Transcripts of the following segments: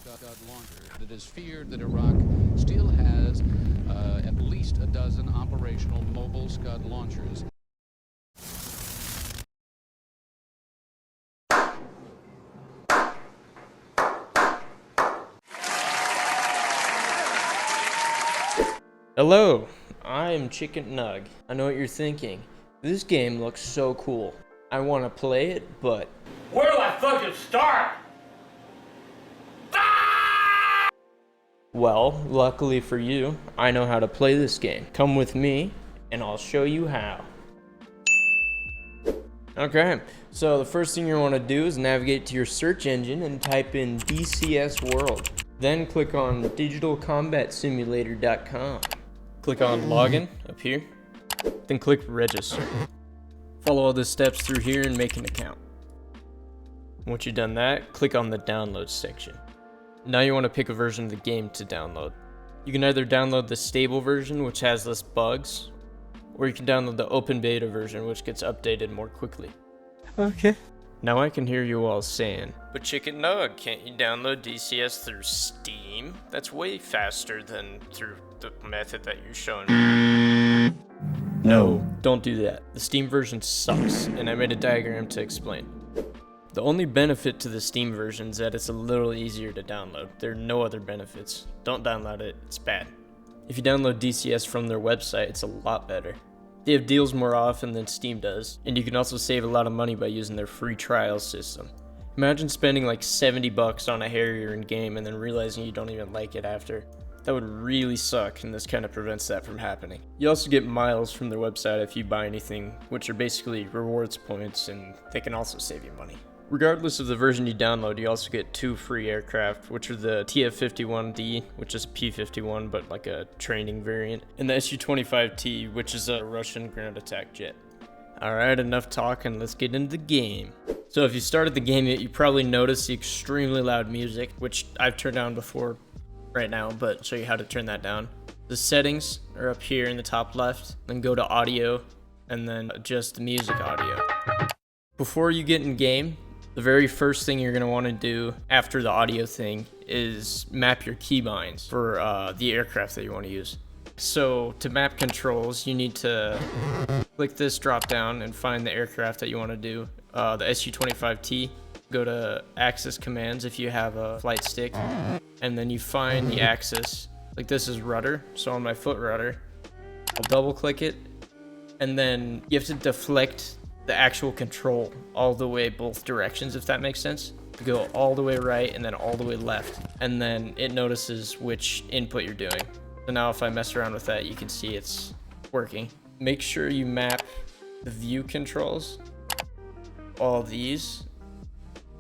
Scud launcher. It is feared that Iraq still has at least a dozen operational mobile Scud launchers. Hello, I'm Chicken Nug. I know what you're thinking. This game looks so cool. I want to play it, but where do I fucking start? well, luckily for you, I know how to play this game. Come with me, and I'll show you how. Okay, so the first thing you want to do is navigate to your search engine and type in DCS World. Then click on digitalcombatsimulator.com. Click on login up here, then click register. Follow all the steps through here and make an account. Once you've done that, click on the download section. Now you want to pick a version of the game to download. You can either download the stable version, which has less bugs, or you can download the open beta version, which gets updated more quickly. Okay. Now I can hear you all saying, but Chicken Nug, can't you download DCS through Steam? That's way faster than through the method that you're showing me. No, don't do that. The Steam version sucks, and I made a diagram to explain. The only benefit to the Steam version is that it's a little easier to download. There are no other benefits. Don't download it, it's bad. If you download DCS from their website, it's a lot better. They have deals more often than Steam does, and you can also save a lot of money by using their free trial system. Imagine spending like $70 on a Harrier in game and then realizing you don't even like it after. That would really suck, and this kind of prevents that from happening. You also get miles from their website if you buy anything, which are basically rewards points, and they can also save you money. Regardless of the version you download, you also get 2 free aircraft, which are the TF-51D, which is a P-51 but like a training variant, and the Su-25T, which is a Russian ground attack jet. Alright, enough talking, let's get into the game. So if you started the game yet, you probably noticed the extremely loud music, which I've turned down before right now, but I'll show you how to turn that down. The settings are up here in the top left, then go to audio, and then adjust the music audio. Before you get in game, the very first thing you're going to want to do after the audio thing is map your keybinds for the aircraft that you want to use. So to map controls, you need to click this drop down and find the aircraft that you want to do. The Su-25T, go to axis commands if you have a flight stick, and then you find the axis. Like this is rudder, so on my foot rudder, I'll double click it, and then you have to deflect the actual control all the way both directions, if that makes sense. You go all the way right and then all the way left, and then it notices which input you're doing. So now if I mess around with that, you can see it's working. Make sure you map the view controls, all these.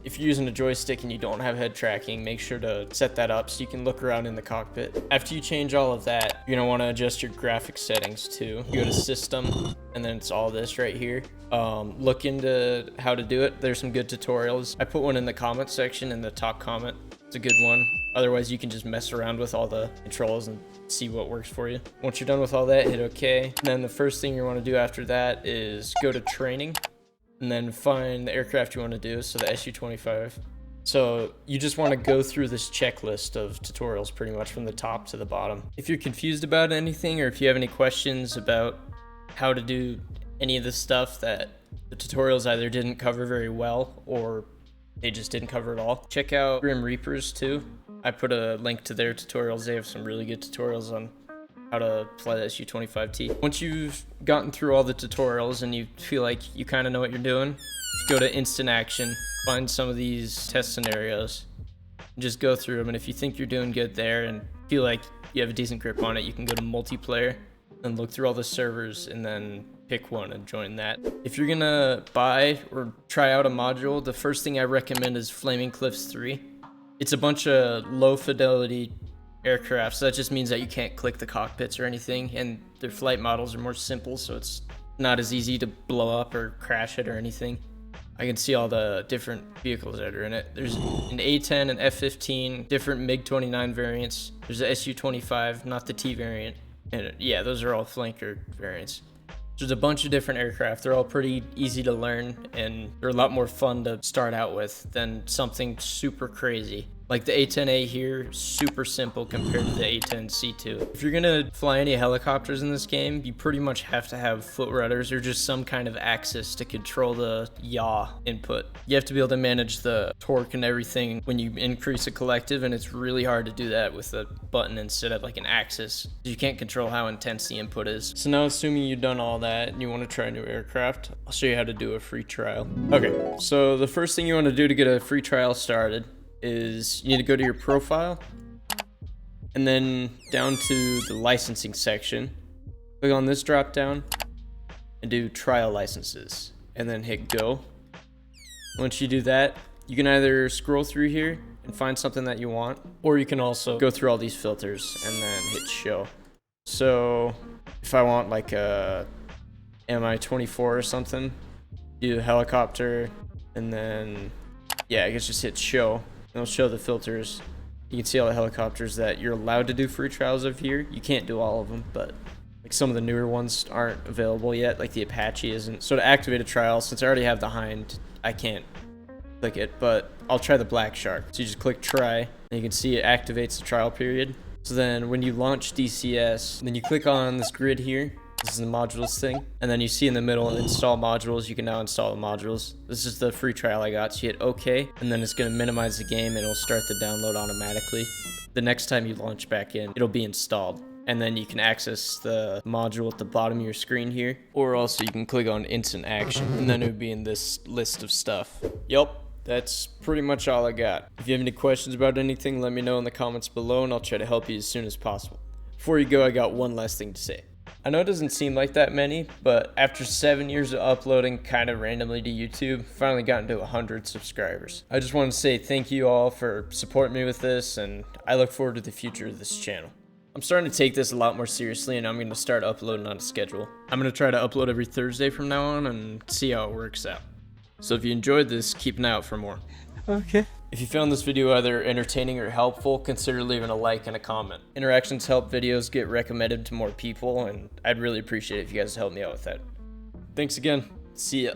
If you're using a joystick and you don't have head tracking, make sure to set that up so you can look around in the cockpit. After you change all of that, you're gonna wanna adjust your graphics settings too. You go to system, and then it's all this right here. Look into how to do it. There's some good tutorials. I put one in the comment section in the top comment. It's a good one. Otherwise, you can just mess around with all the controls and see what works for you. Once you're done with all that, hit OK. And then the first thing you wanna do after that is go to training, and then find the aircraft you want to do, so the Su-25. So you just want to go through this checklist of tutorials pretty much from the top to the bottom. If you're confused about anything, or if you have any questions about how to do any of this stuff that the tutorials either didn't cover very well or they just didn't cover at all, check out Grim Reapers too. I put a link to their tutorials. They have some really good tutorials on how to fly the Su-25T. Once you've gotten through all the tutorials and you feel like you kind of know what you're doing, go to instant action, find some of these test scenarios, and just go through them. And if you think you're doing good there and feel like you have a decent grip on it, you can go to multiplayer and look through all the servers and then pick one and join that. If you're gonna buy or try out a module, the first thing I recommend is Flaming Cliffs 3. It's a bunch of low fidelity aircraft, so that just means that you can't click the cockpits or anything, and their flight models are more simple, so it's not as easy to blow up or crash it or anything. I can see all the different vehicles that are in it. There's an A-10 and F-15, different MiG-29 variants. There's a Su-25, not the T variant, and yeah, those are all flanker variants. There's a bunch of different aircraft. They're all pretty easy to learn, and they're a lot more fun to start out with than something super crazy Like the A10A here, super simple compared to the A10C2. If you're gonna fly any helicopters in this game, you pretty much have to have foot rudders or just some kind of axis to control the yaw input. You have to be able to manage the torque and everything when you increase a collective, and it's really hard to do that with a button instead of like an axis. You can't control how intense the input is. So now assuming you've done all that and you want to try a new aircraft, I'll show you how to do a free trial. Okay, so the first thing you want to do to get a free trial started is you need to go to your profile and then down to the licensing section. Click on this drop down and do trial licenses and then hit go. Once you do that, you can either scroll through here and find something that you want, or you can also go through all these filters and then hit show. So if I want like a Mi-24 or something, do the helicopter and then yeah, I guess just hit show. It'll show the filters. You can see all the helicopters that you're allowed to do free trials of here. You can't do all of them, but like some of the newer ones aren't available yet, like the Apache isn't. So to activate a trial, since I already have the Hind, I can't click it, but I'll try the Black Shark. So you just click try, and you can see it activates the trial period. So then when you launch DCS, then you click on this grid here. This is the modules thing. And then you see in the middle, install modules. You can now install the modules. This is the free trial I got. So you hit OK, and then it's going to minimize the game and it'll start the download automatically. The next time you launch back in, it'll be installed. And then you can access the module at the bottom of your screen here. Or also you can click on instant action, and then it would be in this list of stuff. Yup, that's pretty much all I got. If you have any questions about anything, let me know in the comments below and I'll try to help you as soon as possible. Before you go, I got one last thing to say. I know it doesn't seem like that many, but after 7 years of uploading kind of randomly to YouTube, finally gotten to 100 subscribers. I just want to say thank you all for supporting me with this, and I look forward to the future of this channel. I'm starting to take this a lot more seriously, and I'm going to start uploading on a schedule. I'm going to try to upload every Thursday from now on and see how it works out. So if you enjoyed this, keep an eye out for more. Okay. If you found this video either entertaining or helpful, consider leaving a like and a comment. Interactions help videos get recommended to more people, and I'd really appreciate it if you guys help me out with that. Thanks again. See ya.